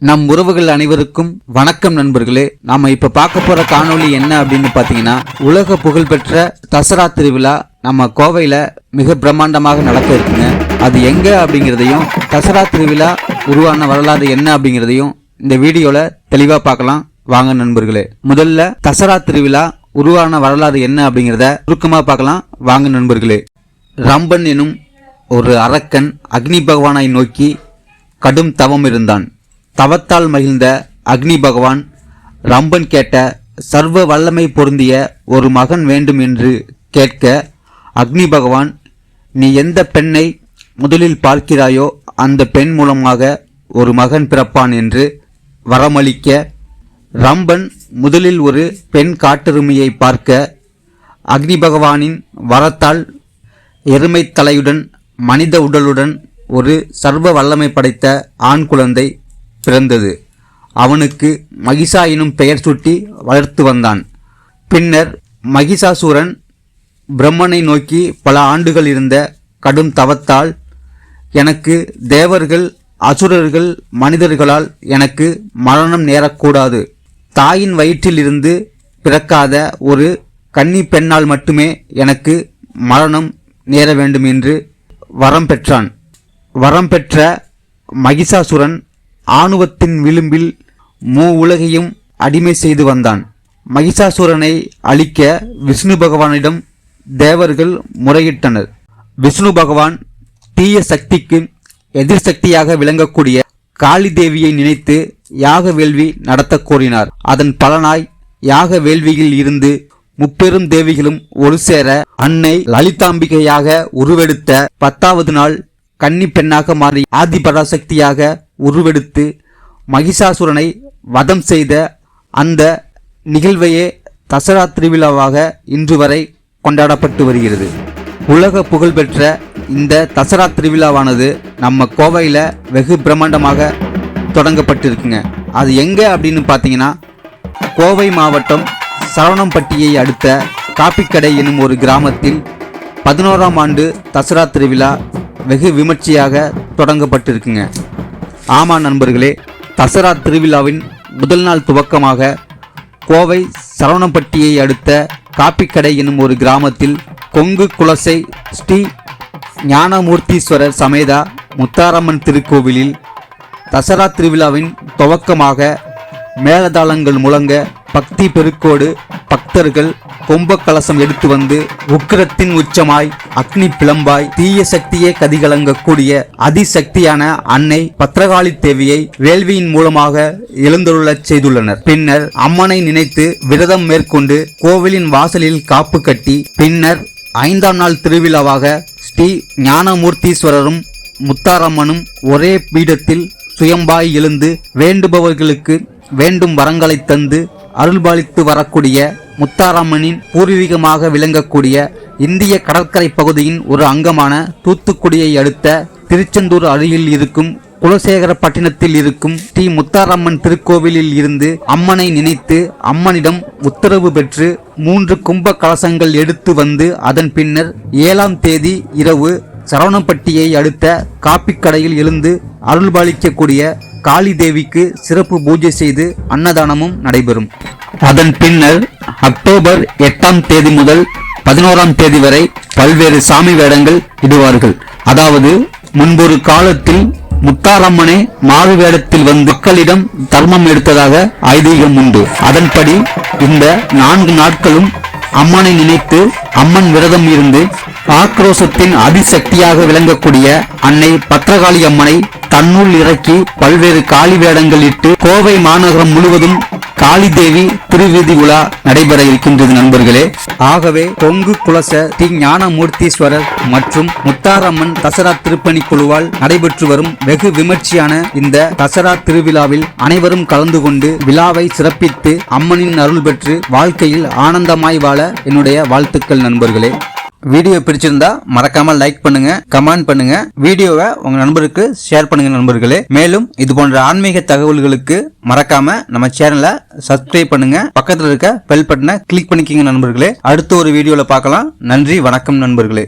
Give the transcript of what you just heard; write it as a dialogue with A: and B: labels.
A: நம் உறவுகள் அனைவருக்கும் வணக்கம் நண்பர்களே. நாம இப்ப பார்க்க போற காணொளி என்ன அப்படின்னு பாத்தீங்கன்னா, உலக புகழ்பெற்ற தசரா திருவிழா நம்ம கோவையில மிக பிரம்மாண்டமாக நடக்க இருக்குங்க. அது எங்க அப்படிங்கிறதையும், தசரா திருவிழா உருவான வரலாறு என்ன அப்படிங்கிறதையும் இந்த வீடியோல தெளிவா பார்க்கலாம். வாங்க நண்பர்களே. முதல்ல தசரா திருவிழா உருவான வரலாறு என்ன அப்படிங்கிறத சுருக்கமா பார்க்கலாம். வாங்க நண்பர்களே. ரம்பன் எனும் ஒரு அரக்கன் அக்னி பகவானை நோக்கி கடும் தவம் இருந்தான். தவத்தால் மகிழ்ந்த அக்னி பகவான் ரம்பன் கேட்ட சர்வ வல்லமை பொருந்திய ஒரு மகன் வேண்டும் என்று கேட்க, அக்னி பகவான், நீ எந்த பெண்ணை முதலில் பார்க்கிறாயோ அந்த பெண் மூலமாக ஒரு மகன் பிறப்பான் என்று வரமளிக்க, ரம்பன் முதலில் ஒரு பெண் காட்டெருமையை பார்க்க, அக்னி பகவானின் வரத்தால் எருமை தலையுடன் மனித உடலுடன் ஒரு சர்வ வல்லமை படைத்த ஆண் குழந்தை பிறந்தது. அவனுக்கு மகிஷா எனும் பெயர் சூட்டி வளர்த்து வந்தான். பின்னர் மகிஷாசூரன் பிரம்மனை நோக்கி பல ஆண்டுகள் இருந்த கடும் தவத்தால், எனக்கு தேவர்கள் அசுரர்கள் மனிதர்களால் எனக்கு மரணம் நேரக்கூடாது, தாயின் வயிற்றில் இருந்து பிறக்காத ஒரு கன்னி பெண்ணால் மட்டுமே எனக்கு மரணம் நேர வேண்டும் என்று வரம் பெற்றான். வரம் பெற்ற மகிஷாசுரன் ஆணவத்தின் விளிம்பில் உலகையும் அடிமை செய்து வந்தான். மகிஷாசுரனை அழிக்க விஷ்ணு பகவானிடம் தேவர்கள் முறையிட்டனர். விஷ்ணு பகவான் தீய சக்திக்கு எதிர் சக்தியாக விளங்கக்கூடிய காளி தேவியை நினைத்து யாக வேள்வி நடத்த கோரினார். அதன் பலனாய் யாக வேள்வியில் இருந்து முப்பெரும் தேவிகளும் ஒரு சேர அன்னை லலிதாம்பிகையாக உருவெடுத்த 10வது நாள் கன்னி பெண்ணாக மாறி ஆதிபராசக்தியாக உருவெடுத்து மகிஷாசுரனை வதம் செய்த அந்த நிகழ்வையே தசரா திருவிழாவாக இன்று வரை கொண்டாடப்பட்டு வருகிறது. உலக புகழ்பெற்ற இந்த தசரா திருவிழாவானது நம்ம கோவையில் வெகு பிரம்மாண்டமாக தொடங்கப்பட்டிருக்குங்க. அது எங்க அப்படின்னு பார்த்தீங்கன்னா, கோவை மாவட்டம் சரவணம்பட்டியை அடுத்த காப்பிக்கடை எனும் ஒரு கிராமத்தில் 11ஆம் ஆண்டு தசரா திருவிழா வெகு விமர்சையாக தொடங்கப்பட்டிருக்குங்க. ஆமா நண்பர்களே, தசரா திருவிழாவின் முதல் நாள் துவக்கமாக கோவை சரவணம்பட்டியை அடுத்த காப்பிக்கடை எனும் ஒரு கிராமத்தில் கொங்கு குலசை ஸ்ரீ ஞானமூர்த்தீஸ்வரர் சமேதா முத்தாரம்மன் திருக்கோவிலில் தசரா திருவிழாவின் துவக்கமாக மேளதாளங்கள் முழங்க, பக்தி பெருக்கோடு பக்தர்கள் கொம்ப கலசம் எடுத்து வந்து உக்கிரத்தின் உச்சமாய் அக்னி பிளம்பாய் தீய சக்தியே கதிகலங்கக்கூடிய அதிசக்தியான அன்னை பத்ரகாளி தேவியை வேள்வியின் மூலமாக எழுந்தருளச் செய்துள்ளனர். பின்னர் அம்மனை நினைத்து விரதம் மேற்கொண்டு கோவிலின் வாசலில் காப்பு கட்டி, பின்னர் 5ஆம் நாள் திருவிழாவாக ஸ்ரீ ஞானமூர்த்தீஸ்வரரும் முத்தாரம்மனும் ஒரே பீடத்தில் சுயம்பாய் எழுந்து வேண்டுபவர்களுக்கு வேண்டும் வரங்களை தந்து அருள்பாலித்து வரக்கூடிய முத்தாரம்மனின் பூர்வீகமாக விளங்கக்கூடிய இந்திய கடற்கரை பகுதியின் ஒரு அங்கமான தூத்துக்குடியை அடுத்த திருச்செந்தூர் அருகில் இருக்கும் குலசேகரப்பட்டினத்தில் இருக்கும் ஸ்ரீ முத்தாரம்மன் திருக்கோவிலில் இருந்து அம்மனை நினைத்து அம்மனிடம் உத்தரவு பெற்று 3 கும்ப கலசங்கள் எடுத்து வந்து, அதன் பின்னர் 7ஆம் தேதி இரவு சரவணம்பட்டியை அடுத்த காப்பிக்கடையில் எழுந்து அருள்பாலிக்கக்கூடிய காளி தேவிக்கு சிறப்பு பூஜை செய்து அன்னதானமும் நடைபெறும். அதன் பின்னர் அக்டோபர் 8ஆம் தேதி முதல் 11ஆம் தேதி வரை பல்வேறு சாமி வேடங்கள் இடுவார்கள். அதாவது, முன்பொரு காலத்தில் முத்தாரம்மனே மாறு வேடத்தில் வந்து மக்களிடம் தர்மம் எடுத்ததாக ஐதீகம் உண்டு. அதன்படி இந்த 4 நாட்களும் அம்மனை நினைத்து அம்மன் விரதம் இருந்து ஆக்ரோஷத்தின் அதிசக்தியாக விளங்கக்கூடிய அன்னை பத்ரகாளி அம்மனை தன்னுள் இறக்கி பல்வேறு காளி வேடங்கள் இட்டு கோவை மாநகரம் முழுவதும் காளி தேவி திருவீதி உலா நடைபெற இருக்கின்றது நண்பர்களே. ஆகவே கொங்கு குலச ஸ்ரீ ஞானமூர்த்தீஸ்வரர் மற்றும் முத்தாரம்மன் தசரா திருப்பணி குழுவால் நடைபெற்று வரும் வெகு விமர்சையான இந்த தசரா திருவிழாவில் அனைவரும் கலந்து கொண்டு விழாவை சிறப்பித்து அம்மனின் அருள் பெற்று வாழ்க்கையில் ஆனந்தமாய் வாழ என்னுடைய வாழ்த்துக்கள் நண்பர்களே. வீடியோ பிடிச்சிருந்தா மறக்காம லைக் பண்ணுங்க, கமெண்ட் பண்ணுங்க, வீடியோவை உங்க நண்பருக்கு ஷேர் பண்ணுங்க நண்பர்களே. மேலும் இது போன்ற ஆன்மீக தகவல்களுக்கு மறக்காம நம்ம சேனலை சப்ஸ்கிரைப் பண்ணுங்க, பக்கத்துல இருக்க பெல் பட்டனை கிளிக் பண்ணிக்கங்க நண்பர்களே. அடுத்த ஒரு வீடியோல பார்க்கலாம். நன்றி, வணக்கம் நண்பர்களே.